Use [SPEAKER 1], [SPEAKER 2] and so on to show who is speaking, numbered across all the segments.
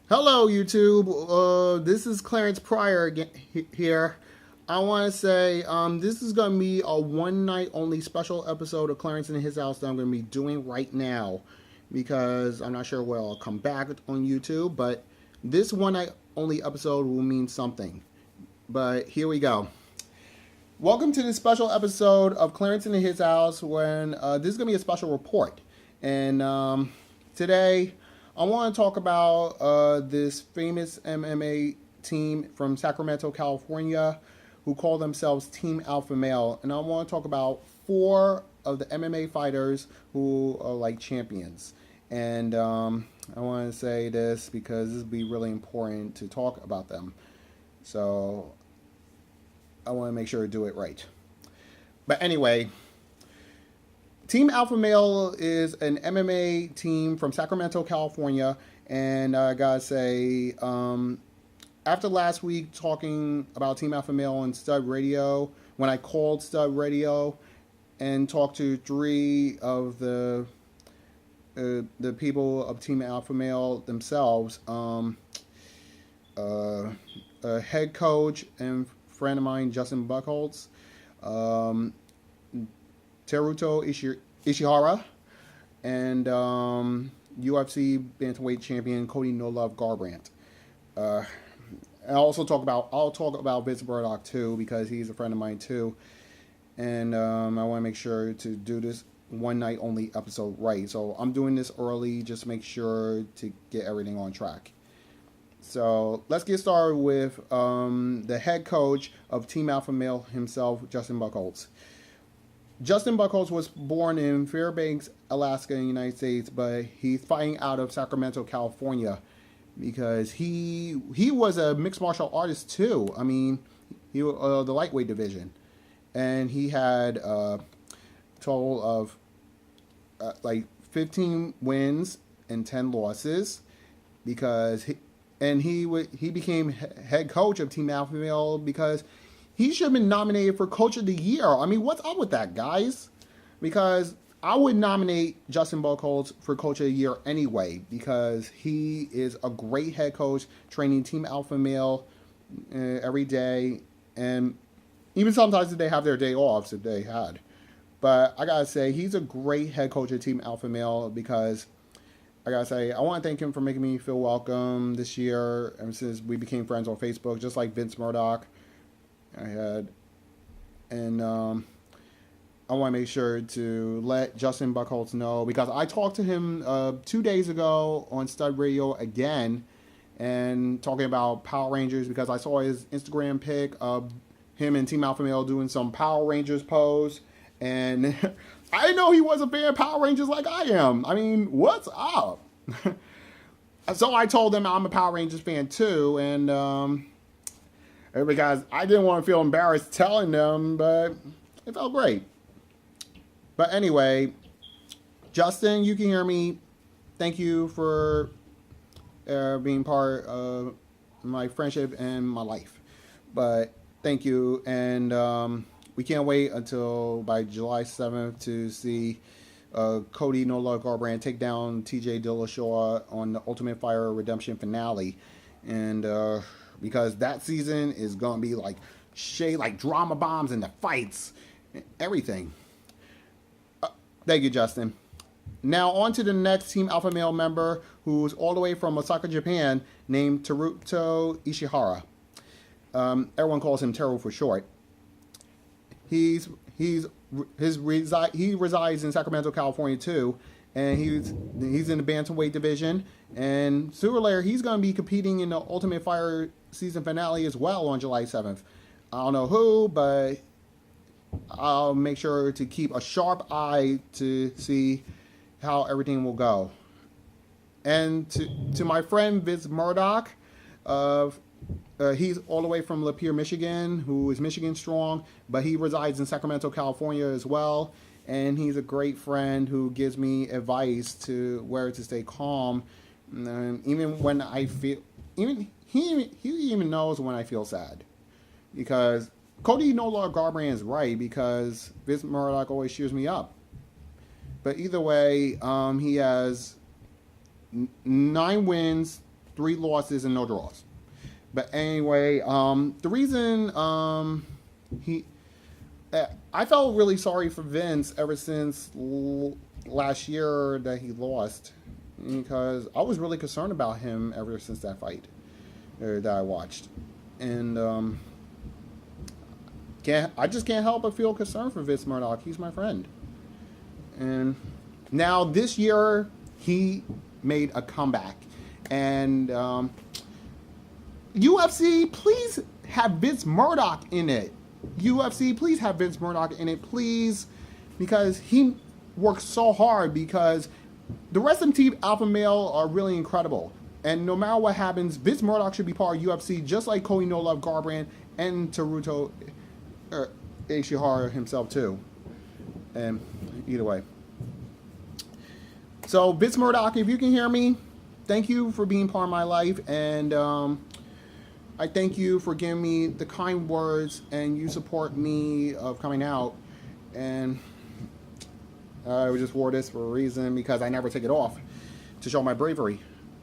[SPEAKER 1] Hello, YouTube. This is Clarence Pryor again here. I want to say this is going to be a one night only special episode of Clarence in his house that I'm going to be doing right now because I'm not sure where I'll come back on YouTube, but this one night only episode will mean something. But here we go. Welcome to this special episode of Clarence in his house when this is going to be a special report. And today I want to talk about this famous MMA team from Sacramento, California, who call themselves Team Alpha Male. And I want to talk about 4 of the MMA fighters who are like champions. And I want to say this because this will be really important to talk about them. So I want to make sure to do it right. But anyway, Team Alpha Male is an MMA team from Sacramento, California, and I gotta say, after last week talking about Team Alpha Male on Stud Radio, when I called Stud Radio and talked to 3 of the people of Team Alpha Male themselves, a head coach and friend of mine, Justin Buchholz, Teruto Ishihara, and UFC bantamweight champion Cody No Love Garbrandt. I'll talk about Vince Murdock too because he's a friend of mine too, and I want to make sure to do this one night only episode right. So I'm doing this early just to make sure to get everything on track. So let's get started with the head coach of Team Alpha Male himself, Justin Buchholz. Justin Buchholz was born in Fairbanks, Alaska, in the United States, but he's fighting out of Sacramento, California, because he was a mixed martial artist too. I mean, he the lightweight division, and he had a total of like 15 wins and 10 losses, because he became head coach of Team Alpha Male because he should have been nominated for Coach of the Year. I mean, what's up with that, guys? Because I would nominate Justin Buchholz for Coach of the Year anyway, because he is a great head coach, training Team Alpha Male every day, and even sometimes they have their day offs if they had. But I gotta say, he's a great head coach of Team Alpha Male because I gotta say, I want to thank him for making me feel welcome this year, ever since we became friends on Facebook, just like Vince Murdock. I had, and I want to make sure to let Justin Buchholz know, because I talked to him 2 days ago on Stud Radio again, and talking about Power Rangers, because I saw his Instagram pic of him and Team Alpha Male doing some Power Rangers pose, and I didn't know he was a fan of Power Rangers like I am. I mean, what's up? So I told him I'm a Power Rangers fan too, and because I didn't want to feel embarrassed telling them, but it felt great. But anyway, Justin, you can hear me. Thank you for being part of my friendship and my life. But thank you, and we can't wait until by July 7th to see Cody No Love Garbrandt take down TJ Dillashaw on the Ultimate Fighter Redemption finale, and because that season is gonna be like like drama bombs and the fights, everything. Thank you, Justin. Now on to the next Team Alpha Male member, who's all the way from Osaka, Japan, named Teruto Ishihara. Everyone calls him Teru for short. He resides in Sacramento, California too, and he's in the bantamweight division. And sooner or later, he's going to be competing in the Ultimate Fighter season finale as well on July 7th. I don't know who, but I'll make sure to keep a sharp eye to see how everything will go. And to my friend Vince Murdock, he's all the way from Lapeer, Michigan, who is Michigan strong, but he resides in Sacramento, California as well. And he's a great friend who gives me advice to where to stay calm, even when I feel, he even knows when I feel sad, because Cody No Love Garbrandt is right, because Vince Murdock always cheers me up. But either way, he has 9 wins, 3 losses and no draws. But anyway, the reason I felt really sorry for Vince ever since last year that he lost, because I was really concerned about him ever since that fight that I watched, and I just can't help but feel concerned for Vince Murdock. He's my friend, and now this year he made a comeback, and UFC, please have Vince Murdock in it. UFC, please have Vince Murdock in it, please, because he works so hard, because the rest of Team Alpha Male are really incredible. And no matter what happens, Vince Murdock should be part of UFC, just like Cody No Love Garbrandt and Teruto Ishihara himself too. And either way. So Vince Murdock, if you can hear me, thank you for being part of my life, and I thank you for giving me the kind words, and you support me of coming out. And I just wore this for a reason, because I never take it off to show my bravery.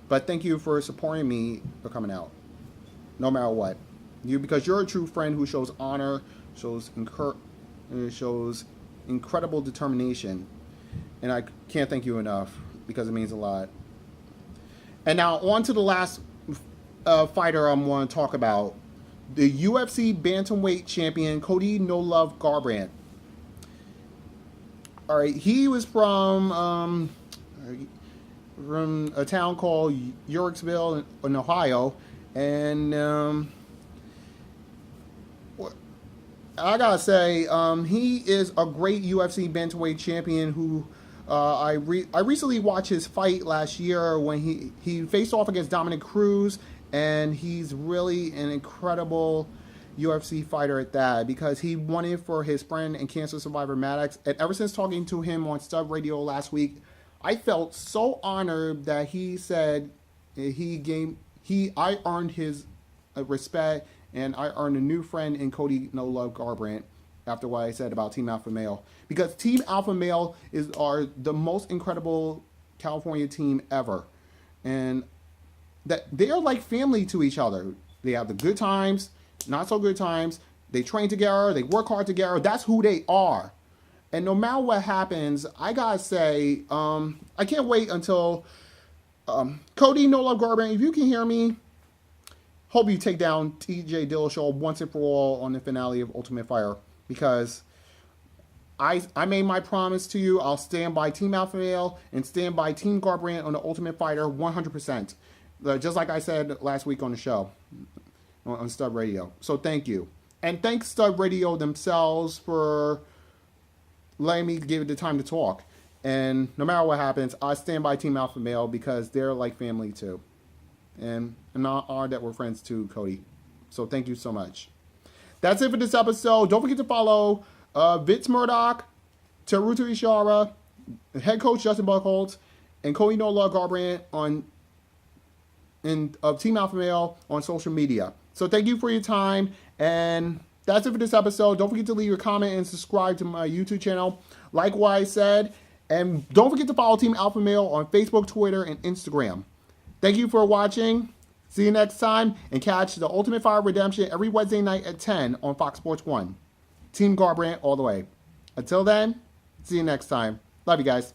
[SPEAKER 1] But thank you for supporting me for coming out, no matter what. Because you're a true friend who shows honor, shows incredible determination, and I can't thank you enough, because it means a lot. And now on to the last fighter I'm going to talk about, the UFC bantamweight champion Cody No Love Garbrandt. All right, he was from a town called Yorksville in Ohio, and I gotta say, he is a great UFC bantamweight champion who I recently watched his fight last year when he faced off against Dominic Cruz, and he's really an incredible UFC fighter at that, because he won it for his friend and cancer survivor Maddox. And ever since talking to him on Stub Radio last week, I felt so honored that he said I earned his respect, and I earned a new friend in Cody No Love Garbrandt after what I said about Team Alpha Male. Because Team Alpha Male are the most incredible California team ever. And that they are like family to each other. They have the good times, not so good times. They train together. They work hard together. That's who they are. And no matter what happens, I gotta say, I can't wait until Cody No Love Garbrandt, if you can hear me, hope you take down TJ Dillashaw once and for all on the finale of Ultimate Fighter, because I made my promise to you. I'll stand by Team Alpha Male and stand by Team Garbrandt on the Ultimate Fighter 100%. Just like I said last week on the show, on Stub Radio. So thank you. And thanks Stub Radio themselves for letting me give it the time to talk. And no matter what happens, I stand by Team Alpha Male, because they're like family too. And I'm honored that we're friends too, Cody. So thank you so much. That's it for this episode. Don't forget to follow Vince Murdock, Teruto Ishihara, head coach Justin Buchholz, and Cody No Love Garbrandt of Team Alpha Male on social media. So thank you for your time, and that's it for this episode. Don't forget to leave your comment and subscribe to my YouTube channel, like what I said, and don't forget to follow Team Alpha Male on Facebook, Twitter, and Instagram. Thank you for watching. See you next time, and catch the Ultimate Fighter Redemption every Wednesday night at 10 on Fox Sports 1. Team Garbrandt all the way. Until then, see you next time. Love you guys.